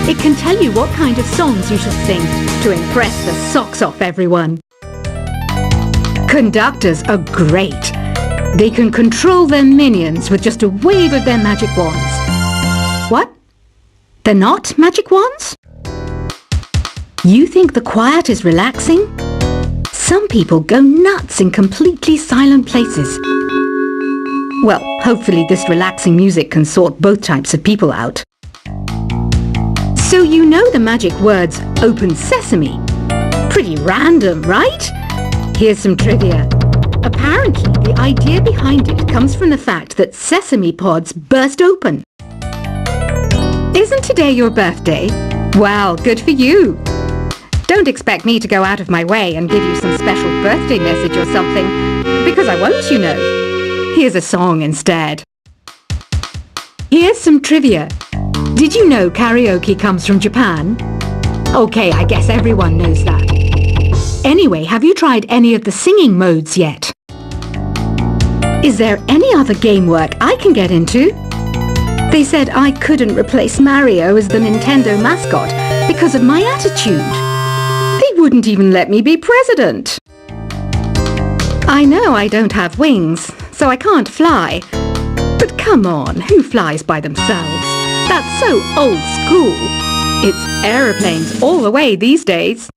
It can tell you what kind of songs you should sing to impress the socks off everyone. Conductors are great. They can control their minions with just a wave of their magic wands. What? They're not magic wands? You think the quiet is relaxing? Some people go nuts in completely silent places. Well, hopefully this relaxing music can sort both types of people out. So you know the magic words "Open Sesame." Pretty random, right? Here's some trivia. Apparently, the idea behind it comes from the fact that sesame pods burst open. Isn't today your birthday? Well, good for you. Don't expect me to go out of my way and give you some special birthday message or something, because I won't, you know. Here's a song instead. Here's some trivia. Did you know karaoke comes from Japan? Okay, I guess everyone knows that. Anyway, have you tried any of the singing modes yet? Is there any other game work I can get into? They said I couldn't replace Mario as the Nintendo mascot because of my attitude. They wouldn't even let me be president. I know I don't have wings, so I can't fly. But come on, who flies by themselves? That's so old school. It's aeroplanes all the way these days.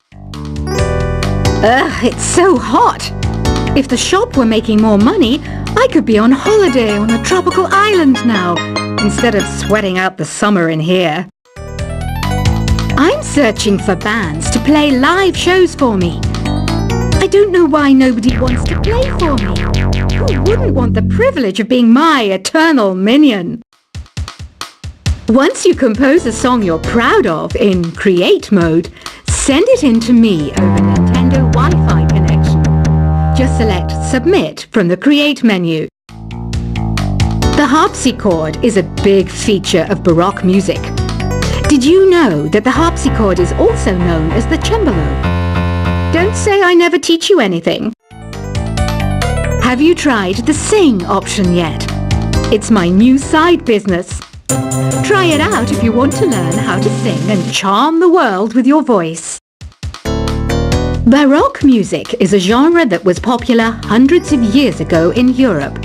Ugh, it's so hot. If the shop were making more money, I could be on holiday on a tropical island now, instead of sweating out the summer in here. I'm searching for bands to play live shows for me. I don't know why nobody wants to play for me. Who wouldn't want the privilege of being my eternal minion? Once you compose a song you're proud of in Create mode, send it in to me over Nintendo Wi-Fi connection. Just select Submit from the Create menu. The harpsichord is a big feature of Baroque music. Did you know that the harpsichord is also known as the cembalo? Don't say I never teach you anything. Have you tried the Sing option yet? It's my new side business. Try it out if you want to learn how to sing and charm the world with your voice. Baroque music is a genre that was popular hundreds of years ago in Europe.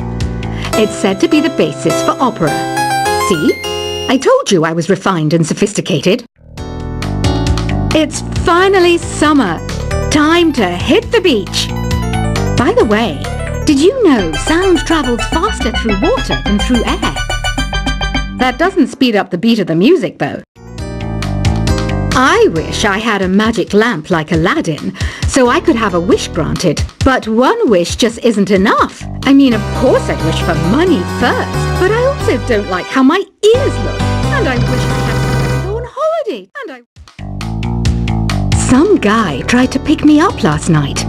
It's said to be the basis for opera. See? I told you I was refined and sophisticated. It's finally summer. Time to hit the beach. By the way, did you know sound travels faster through water than through air? That doesn't speed up the beat of the music, though. I wish I had a magic lamp like Aladdin, so I could have a wish granted. But one wish just isn't enough. I mean, of course I'd wish for money first, but I also don't like how my ears look. And I wish I had somewhere to go on holiday. Some guy tried to pick me up last night.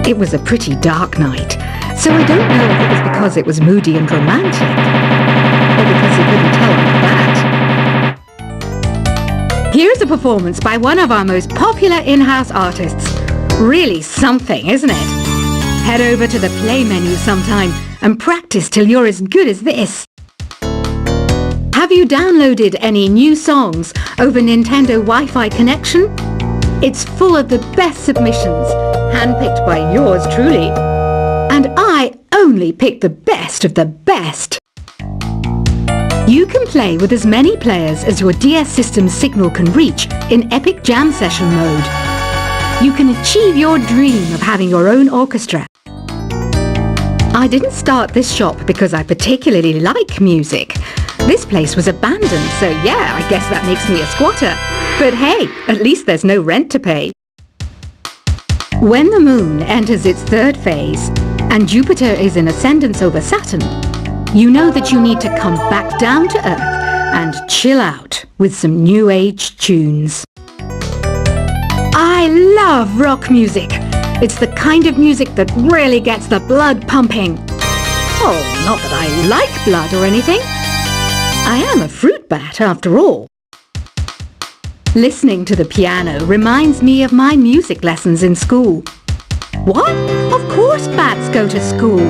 It was a pretty dark night, so I don't know if it was because it was moody and romantic, or because he couldn't tell I'm bad. Here's a performance by one of our most popular in-house artists. Really something, isn't it? Head over to the play menu sometime and practice till you're as good as this. Have you downloaded any new songs over Nintendo Wi-Fi connection? It's full of the best submissions, handpicked by yours truly. And I only pick the best of the best. You can play with as many players as your DS system's signal can reach in Epic Jam Session mode. You can achieve your dream of having your own orchestra. I didn't start this shop because I particularly like music. This place was abandoned, so yeah, I guess that makes me a squatter. But hey, at least there's no rent to pay. When the moon enters its third phase, and Jupiter is in ascendance over Saturn, you know that you need to come back down to Earth and chill out with some new age tunes. I love rock music. It's the kind of music that really gets the blood pumping. Oh, not that I like blood or anything. I am a fruit bat after all. Listening to the piano reminds me of my music lessons in school. What? Of course bats go to school.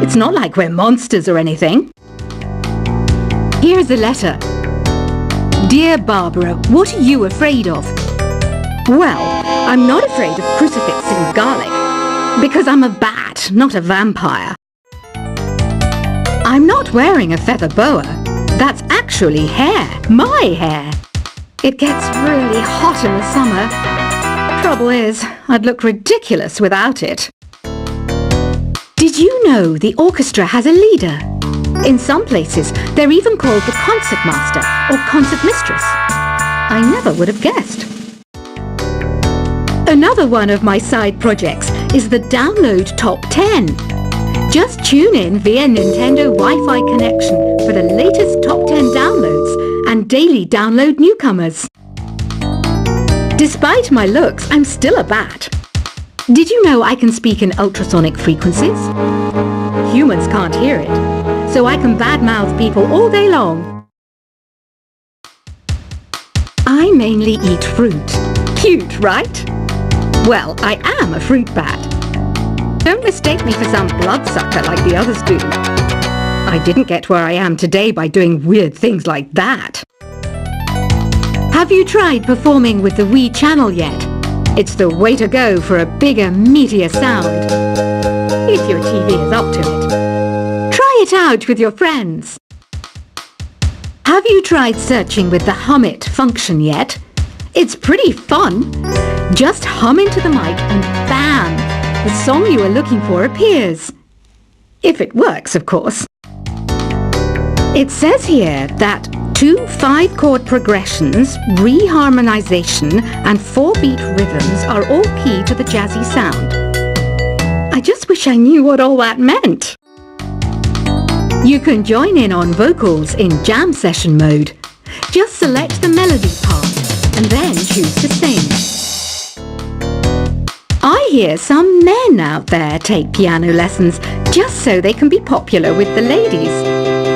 It's not like we're monsters or anything. Here's a letter. Dear Barbara, what are you afraid of? Well, I'm not afraid of crucifix and garlic, because I'm a bat, not a vampire. I'm not wearing a feather boa. That's actually hair, my hair. It gets really hot in the summer. Trouble is, I'd look ridiculous without it. Did you know the orchestra has a leader? In some places, they're even called the concertmaster or concertmistress. I never would have guessed. Another one of my side projects is the Download Top 10. Just tune in via Nintendo Wi-Fi connection for the latest Top 10 downloads and daily download newcomers. Despite my looks, I'm still a bat. Did you know I can speak in ultrasonic frequencies? Humans can't hear it, so I can badmouth people all day long. I mainly eat fruit. Cute, right? Well, I am a fruit bat. Don't mistake me for some bloodsucker like the others do. I didn't get where I am today by doing weird things like that. Have you tried performing with the Wii channel yet? It's the way to go for a bigger, meatier sound. If your TV is up to it. Try it out with your friends. Have you tried searching with the Hum It function yet? It's pretty fun. Just hum into the mic and bam! The song you are looking for appears. If it works, of course. It says here that 2 5-chord progressions, reharmonization and 4-beat rhythms are all key to the jazzy sound. I just wish I knew what all that meant. You can join in on vocals in jam session mode. Just select the melody part and then choose to sing. I hear some men out there take piano lessons just so they can be popular with the ladies.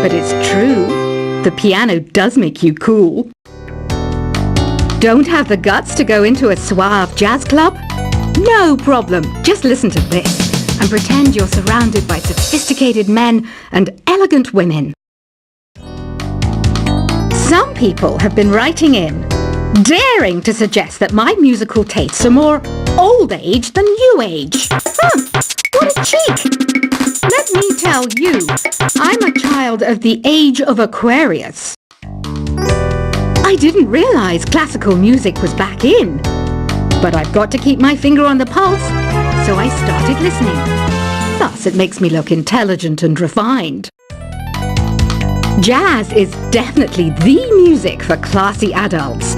But it's true, the piano does make you cool. Don't have the guts to go into a suave jazz club? No problem, just listen to this and pretend you're surrounded by sophisticated men and elegant women. Some people have been writing in, daring to suggest that my musical tastes are more old age than new age. What a cheek! Let me tell you, I'm a child of the age of Aquarius. I didn't realize classical music was back in. But I've got to keep my finger on the pulse, so I started listening. Thus, it makes me look intelligent and refined. Jazz is definitely the music for classy adults.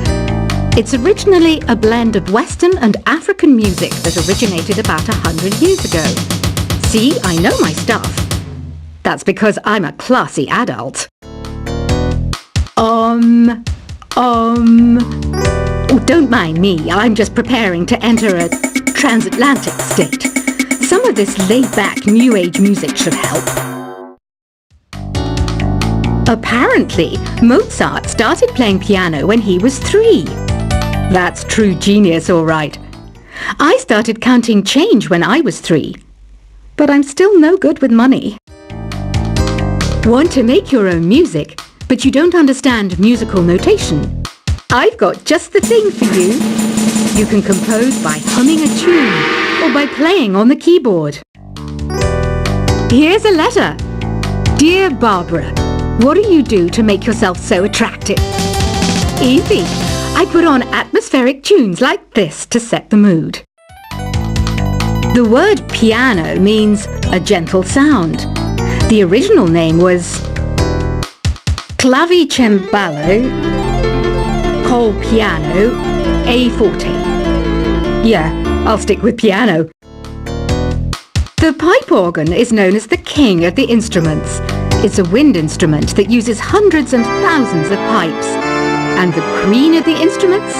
It's originally a blend of Western and African music that originated about 100 years ago. See, I know my stuff. That's because I'm a classy adult. Oh, don't mind me. I'm just preparing to enter a transatlantic state. Some of this laid-back New Age music should help. Apparently, Mozart started playing piano when he was 3. That's true genius, all right. I started counting change when I was 3. But I'm still no good with money. Want to make your own music, but you don't understand musical notation? I've got just the thing for you. You can compose by humming a tune or by playing on the keyboard. Here's a letter. Dear Barbara, what do you do to make yourself so attractive? Easy. I put on atmospheric tunes like this to set the mood. The word piano means a gentle sound. The original name was clavicembalo col piano a forte. Yeah, I'll stick with piano. The pipe organ is known as the king of the instruments. It's a wind instrument that uses hundreds and thousands of pipes. And the queen of the instruments?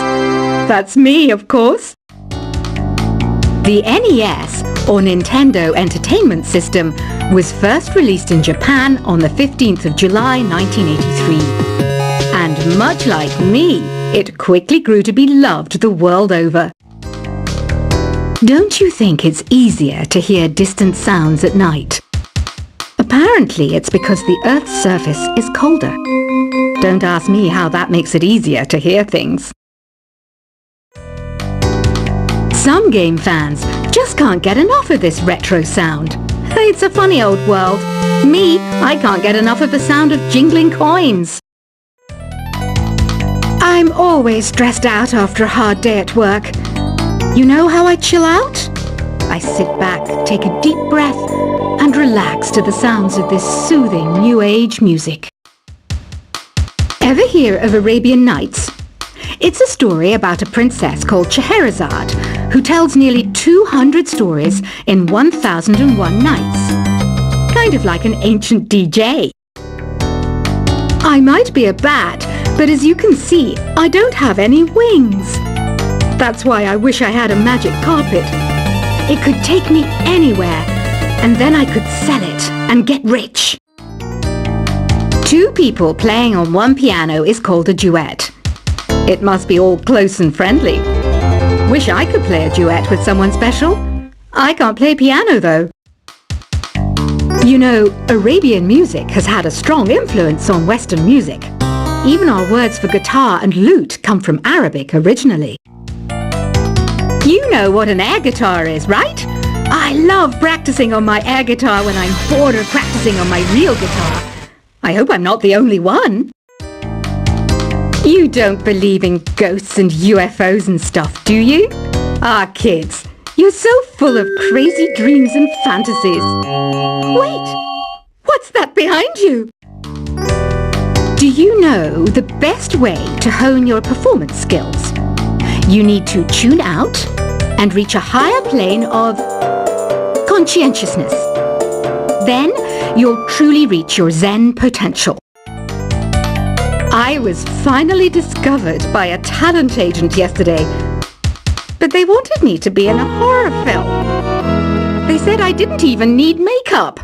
That's me, of course. The NES, or Nintendo Entertainment System, was first released in Japan on the 15th of July 1983. And much like me, it quickly grew to be loved the world over. Don't you think it's easier to hear distant sounds at night? Apparently, it's because the Earth's surface is colder. Don't ask me how that makes it easier to hear things. Some game fans just can't get enough of this retro sound. It's a funny old world. Me, I can't get enough of the sound of jingling coins. I'm always stressed out after a hard day at work. You know how I chill out? I sit back, take a deep breath, and relax to the sounds of this soothing new age music. Ever hear of Arabian Nights? It's a story about a princess called Scheherazade, who tells nearly 200 stories in 1001 nights. Kind of like an ancient DJ. I might be a bat, but as you can see, I don't have any wings. That's why I wish I had a magic carpet. It could take me anywhere, and then I could sell it and get rich. Two people playing on one piano is called a duet. It must be all close and friendly. Wish I could play a duet with someone special. I can't play piano though. You know, Arabian music has had a strong influence on Western music. Even our words for guitar and lute come from Arabic originally. You know what an air guitar is, right? I love practicing on my air guitar when I'm bored of practicing on my real guitar. I hope I'm not the only one. You don't believe in ghosts and UFOs and stuff, do you? Ah, kids, you're so full of crazy dreams and fantasies. Wait, what's that behind you? Do you know the best way to hone your performance skills? You need to tune out and reach a higher plane of conscientiousness. Then you'll truly reach your Zen potential. I was finally discovered by a talent agent yesterday, but they wanted me to be in a horror film. They said I didn't even need makeup.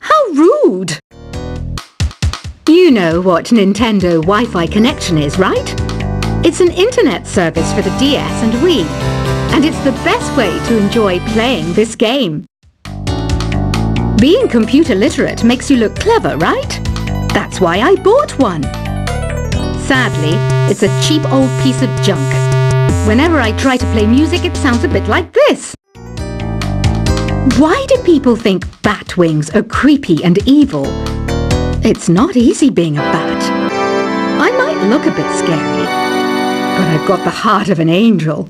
How rude! You know what Nintendo Wi-Fi connection is, right? It's an internet service for the DS and Wii, and it's the best way to enjoy playing this game. Being computer literate makes you look clever, right? That's why I bought one. Sadly, it's a cheap old piece of junk. Whenever I try to play music, it sounds a bit like this. Why do people think bat wings are creepy and evil? It's not easy being a bat. I might look a bit scary, but I've got the heart of an angel.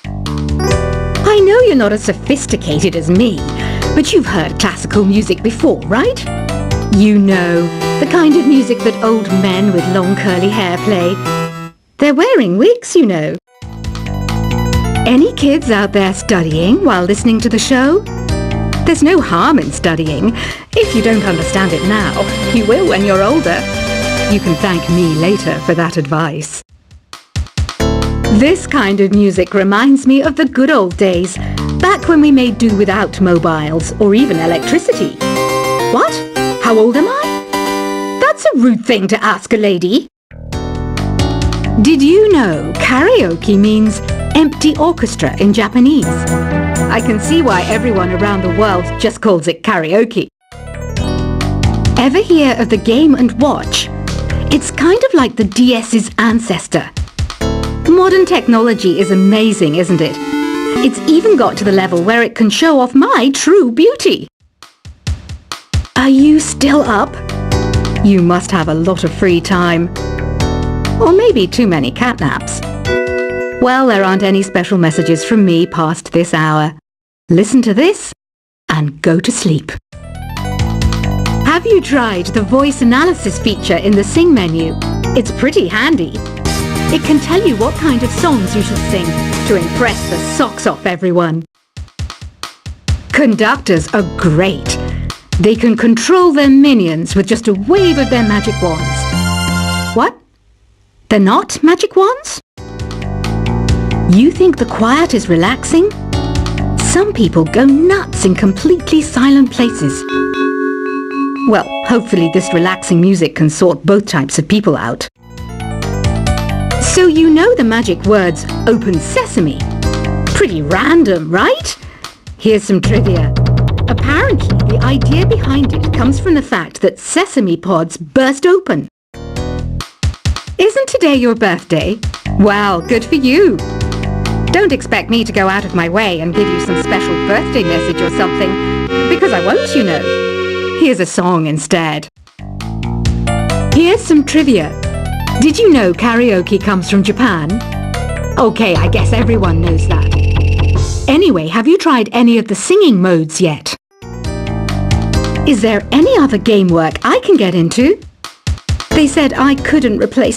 I know you're not as sophisticated as me, but you've heard classical music before, right? You know, the kind of music that old men with long curly hair play. They're wearing wigs, you know. Any kids out there studying while listening to the show? There's no harm in studying. If you don't understand it now, you will when you're older. You can thank me later for that advice. This kind of music reminds me of the good old days, back when we made do without mobiles or even electricity. What? How old am I? That's a rude thing to ask a lady. Did you know karaoke means empty orchestra in Japanese? I can see why everyone around the world just calls it karaoke. Ever hear of the Game & Watch? It's kind of like the DS's ancestor. Modern technology is amazing, isn't it? It's even got to the level where it can show off my true beauty. Are you still up? You must have a lot of free time. Or maybe too many catnaps. Well, there aren't any special messages from me past this hour. Listen to this and go to sleep. Have you tried the voice analysis feature in the Sing menu? It's pretty handy. It can tell you what kind of songs you should sing to impress the socks off everyone. Conductors are great. They can control their minions with just a wave of their magic wands. What? They're not magic wands? You think the quiet is relaxing? Some people go nuts in completely silent places. Well, hopefully this relaxing music can sort both types of people out. So you know the magic words "Open Sesame." Pretty random, right? Here's some trivia. Apparently, the idea behind it comes from the fact that sesame pods burst open. Isn't today your birthday? Well, good for you. Don't expect me to go out of my way and give you some special birthday message or something, because I won't, you know. Here's a song instead. Here's some trivia. Did you know karaoke comes from Japan? Okay, I guess everyone knows that. Anyway, have you tried any of the singing modes yet? Is there any other game work I can get into? They said I couldn't replace